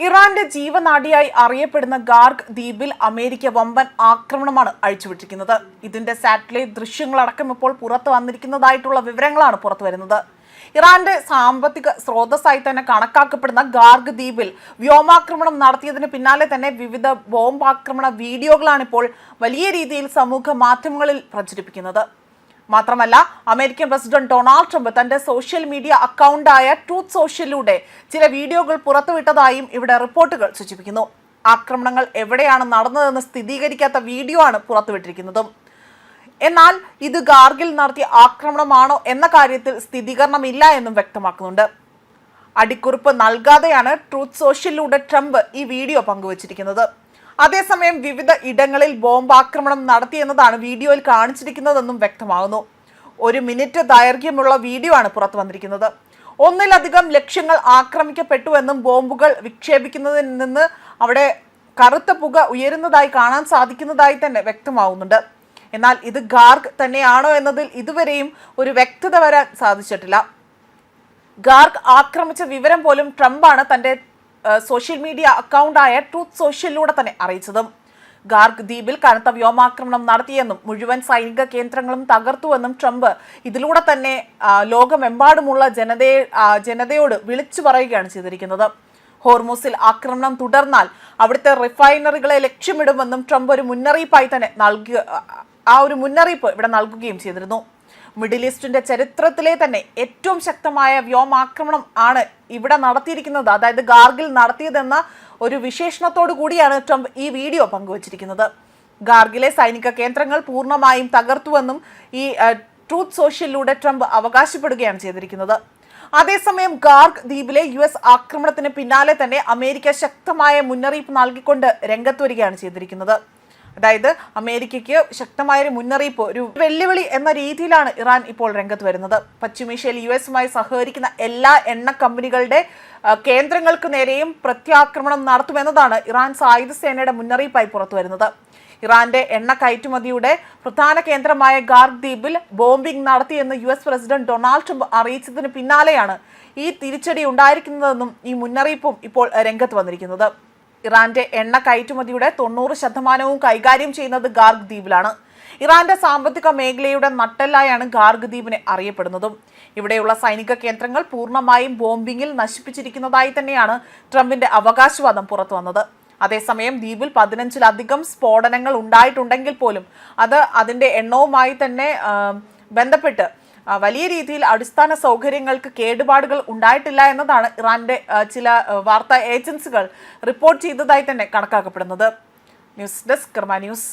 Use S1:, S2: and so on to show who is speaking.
S1: ഇറാന്റെ ജീവനാഡിയായി അറിയപ്പെടുന്ന ഗാർഗ് ദ്വീപിൽ അമേരിക്ക വമ്പൻ ആക്രമണമാണ് അഴിച്ചുവിട്ടിരിക്കുന്നത്. ഇതിന്റെ സാറ്റലൈറ്റ് ദൃശ്യങ്ങളടക്കം ഇപ്പോൾ പുറത്തു വന്നിരിക്കുന്നതായിട്ടുള്ള വിവരങ്ങളാണ് പുറത്തുവരുന്നത്. ഇറാന്റെ സാമ്പത്തിക സ്രോതസ്സായി തന്നെ കണക്കാക്കപ്പെടുന്ന ഗാർഗ് ദ്വീപിൽ വ്യോമാക്രമണം നടത്തിയതിന് പിന്നാലെ തന്നെ വിവിധ ബോംബാക്രമണ വീഡിയോകളാണ് ഇപ്പോൾ വലിയ രീതിയിൽ സമൂഹ മാധ്യമങ്ങളിൽ പ്രചരിപ്പിക്കുന്നത്. മാത്രമല്ല, അമേരിക്കൻ പ്രസിഡന്റ് ഡൊണാൾഡ് ട്രംപ് തന്റെ സോഷ്യൽ മീഡിയ അക്കൗണ്ടായ ട്രൂത്ത് സോഷ്യലിലൂടെ ചില വീഡിയോകൾ പുറത്തുവിട്ടതായും ഇവിടെ റിപ്പോർട്ടുകൾ സൂചിപ്പിക്കുന്നു. ആക്രമണങ്ങൾ എവിടെയാണ് നടന്നതെന്ന് സ്ഥിരീകരിക്കാത്ത വീഡിയോ ആണ് പുറത്തുവിട്ടിരിക്കുന്നതും. എന്നാൽ ഇത് ഗാർഗിൽ നടത്തിയ ആക്രമണമാണോ എന്ന കാര്യത്തിൽ സ്ഥിരീകരണമില്ല എന്നും വ്യക്തമാക്കുന്നുണ്ട്. അടിക്കുറിപ്പ് നൽകാതെയാണ് ട്രൂത്ത് സോഷ്യലിലൂടെ ട്രംപ് ഈ വീഡിയോ പങ്കുവച്ചിരിക്കുന്നത്. അതേസമയം വിവിധ ഇടങ്ങളിൽ ബോംബാക്രമണം നടത്തിയെന്നതാണ് വീഡിയോയിൽ കാണിച്ചിരിക്കുന്നതെന്നും വ്യക്തമാകുന്നു. 1 മിനിറ്റ് ദൈർഘ്യമുള്ള വീഡിയോ ആണ് പുറത്തു വന്നിരിക്കുന്നത്. ഒന്നിലധികം ലക്ഷ്യങ്ങൾ ആക്രമിക്കപ്പെട്ടുവെന്നും ബോംബുകൾ വിക്ഷേപിക്കുന്നതിൽ നിന്ന് അവിടെ കറുത്ത പുക ഉയരുന്നതായി കാണാൻ സാധിക്കുന്നതായി തന്നെ വ്യക്തമാവുന്നുണ്ട്. എന്നാൽ ഇത് ഗാർഗ് തന്നെയാണോ എന്നതിൽ ഇതുവരെയും ഒരു വ്യക്തത വരാൻ സാധിച്ചിട്ടില്ല. ഗാർഗ് ആക്രമിച്ച വിവരം പോലും ട്രംപാണ് തന്റെ സോഷ്യൽ മീഡിയ അക്കൗണ്ടായ ട്രൂത്ത് സോഷ്യലിലൂടെ തന്നെ അറിയിച്ചതും. ഗാർഗ് ദ്വീപിൽ കനത്ത വ്യോമാക്രമണം നടത്തിയെന്നും മുഴുവൻ സൈനിക കേന്ദ്രങ്ങളും തകർത്തുവെന്നും ട്രംപ് ഇതിലൂടെ തന്നെ ലോകമെമ്പാടുമുള്ള ജനതയോട് വിളിച്ചു പറയുകയാണ് ചെയ്തിരിക്കുന്നത്. ഹോർമൂസിൽ ആക്രമണം തുടർന്നാൽ അവിടുത്തെ റിഫൈനറികളെ ലക്ഷ്യമിടുമെന്നും ട്രംപ് ഒരു മുന്നറിയിപ്പായി തന്നെ മുന്നറിയിപ്പ് ഇവിടെ നൽകുകയും ചെയ്തിരുന്നു. മിഡിൽ ഈസ്റ്റിന്റെ ചരിത്രത്തിലെ തന്നെ ഏറ്റവും ശക്തമായ വ്യോമാക്രമണം ആണ് ഇവിടെ നടത്തിയിരിക്കുന്നത്, അതായത് ഗാർഗിൽ നടത്തിയതെന്ന ഒരു വിശേഷണത്തോടു കൂടിയാണ് ട്രംപ് ഈ വീഡിയോ പങ്കുവച്ചിരിക്കുന്നത്. ഗാർഗിലെ സൈനിക കേന്ദ്രങ്ങൾ പൂർണ്ണമായും തകർത്തുവെന്നും ഈ ട്രൂത്ത് സോഷ്യലിലൂടെ ട്രംപ് അവകാശപ്പെടുകയാണ് ചെയ്തിരിക്കുന്നത്. അതേസമയം ഗാർഗ് ദ്വീപിലെ US ആക്രമണത്തിന് പിന്നാലെ തന്നെ അമേരിക്ക ശക്തമായ മുന്നറിയിപ്പ് നൽകിക്കൊണ്ട് രംഗത്ത് വരികയാണ് ചെയ്തിരിക്കുന്നത്. അതായത് അമേരിക്കയ്ക്ക് ശക്തമായൊരു മുന്നറിയിപ്പ്, ഒരു വെല്ലുവിളി എന്ന രീതിയിലാണ് ഇറാൻ ഇപ്പോൾ രംഗത്ത് വരുന്നത്. പശ്ചിമേഷ്യയിൽ US-മായി സഹകരിക്കുന്ന എല്ലാ എണ്ണ കമ്പനികളുടെ കേന്ദ്രങ്ങൾക്ക് നേരെയും പ്രത്യാക്രമണം നടത്തുമെന്നതാണ് ഇറാൻ സായുധ സേനയുടെ മുന്നറിയിപ്പായി പുറത്തു വരുന്നത്. ഇറാന്റെ എണ്ണ കയറ്റുമതിയുടെ പ്രധാന കേന്ദ്രമായ ഗാർഗ് ദ്വീപിൽ ബോംബിംഗ് നടത്തിയെന്ന് US പ്രസിഡന്റ് ഡൊണാൾഡ് ട്രംപ് അറിയിച്ചതിന് പിന്നാലെയാണ് ഈ തിരിച്ചടി ഉണ്ടായിരിക്കുന്നതെന്നും ഈ മുന്നറിയിപ്പും ഇപ്പോൾ രംഗത്ത് വന്നിരിക്കുന്നത്. ഇറാന്റെ എണ്ണ കയറ്റുമതിയുടെ 90% കൈകാര്യം ചെയ്യുന്നത് ഗാർഗ് ദ്വീപിലാണ്. ഇറാന്റെ സാമ്പത്തിക മേഖലയുടെ നട്ടെല്ലായാണ് ഗാർഗ് ദ്വീപിനെ അറിയപ്പെടുന്നതും. ഇവിടെയുള്ള സൈനിക കേന്ദ്രങ്ങൾ പൂർണ്ണമായും ബോംബിങ്ങിൽ നശിപ്പിച്ചിരിക്കുന്നതായി തന്നെയാണ് ട്രംപിന്റെ അവകാശവാദം പുറത്തു വന്നത്. അതേസമയം ദ്വീപിൽ 15-ലധികം സ്ഫോടനങ്ങൾ ഉണ്ടായിട്ടുണ്ടെങ്കിൽ പോലും അതിന്റെ എണ്ണവുമായി തന്നെ ബന്ധപ്പെട്ട് വലിയ രീതിയിൽ അടിസ്ഥാന സൗകര്യങ്ങൾക്ക് കേടുപാടുകൾ ഉണ്ടായിട്ടില്ല എന്നതാണ് ഇറാന്റെ ചില വാർത്താ ഏജൻസികൾ റിപ്പോർട്ട് ചെയ്തതായി തന്നെ കണക്കാക്കപ്പെടുന്നത്. ന്യൂസ് ഡെസ്ക് കർമ്മ ന്യൂസ്.